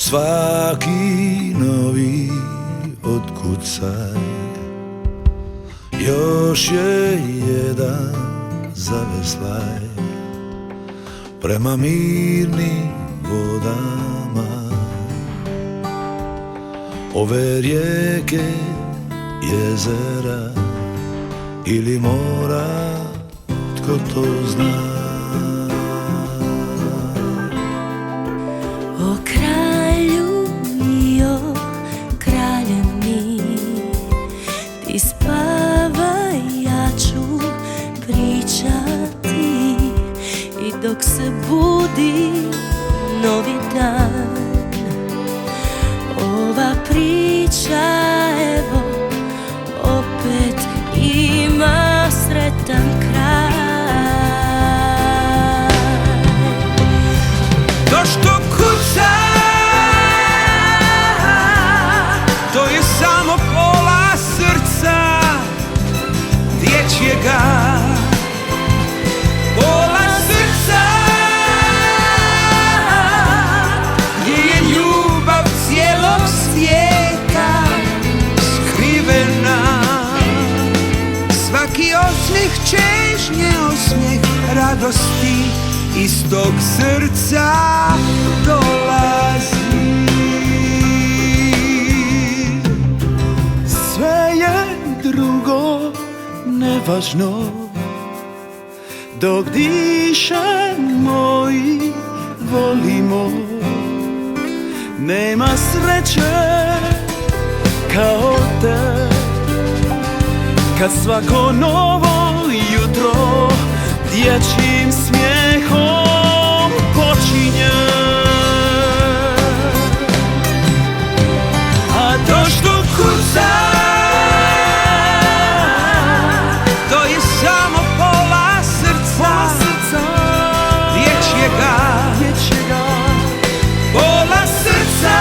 Svaki novi otkucaj još je jedan zaveslaj prema mirnim vodama ove rijeke, jezera ili mora, tko to zna. O kralju i o kraljevni, ti spavaj, ja ću pričati, i dok se budi novi dan, ova priča evo opet ima sretan kraj. To što kuca, to je samo pola srca dječjega. Pola srca gdje je ljubav cijelog svijeta skrivena. Svaki osmijeh čežnje, osmijeh radosti iz tog srca dolazi. Sve je drugo nevažno dok dišemo i volimo. Nema sreće kao te kad svako novo jutro dječjim smijehom počinje. A to što kuca, to je samo pola srca dječjega. Pola srca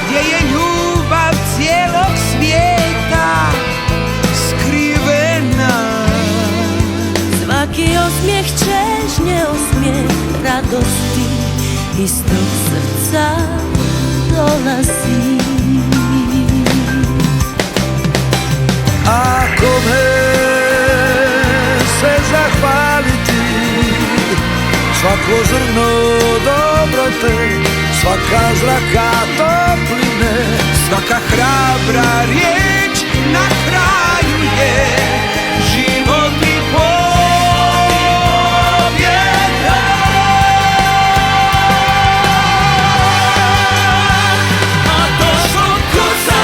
gdje je ljubav cijelog svijeta skrivena. Svaki osmijeh čežnje, osmijeh radosti iz tog srca dolazi. Ako me se zahvaliti, svako zrno dobrote, svaka zraka topline, svaka hrabra riječ na kraju je život i pobjeda. A to što kuca,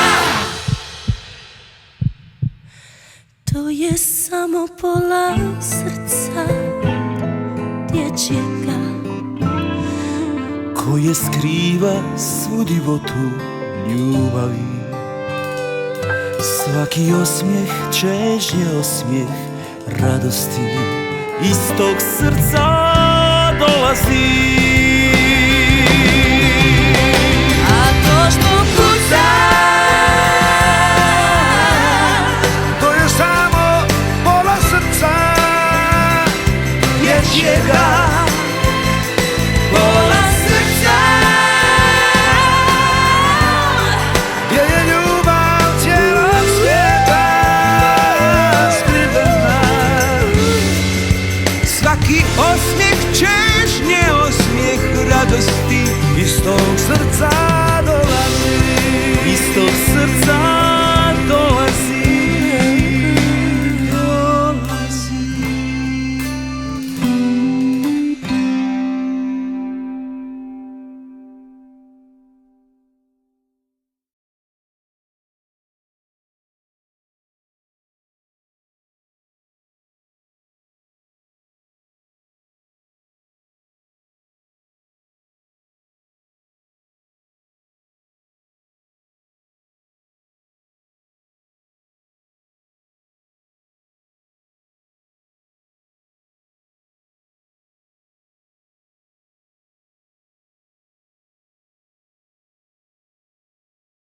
To je samo pola srca dječjega koje skriva svu divotu ljubavi. Svaki osmijeh čežnje, osmijeh radosti iz tog srca dolazi. A to što kuca, To je samo pola srca dječjega. pola srca Gdje je ljubav cijelog svijeta skrivena. Svaki osmijeh čežnje, osmijeh radosti iz tog srca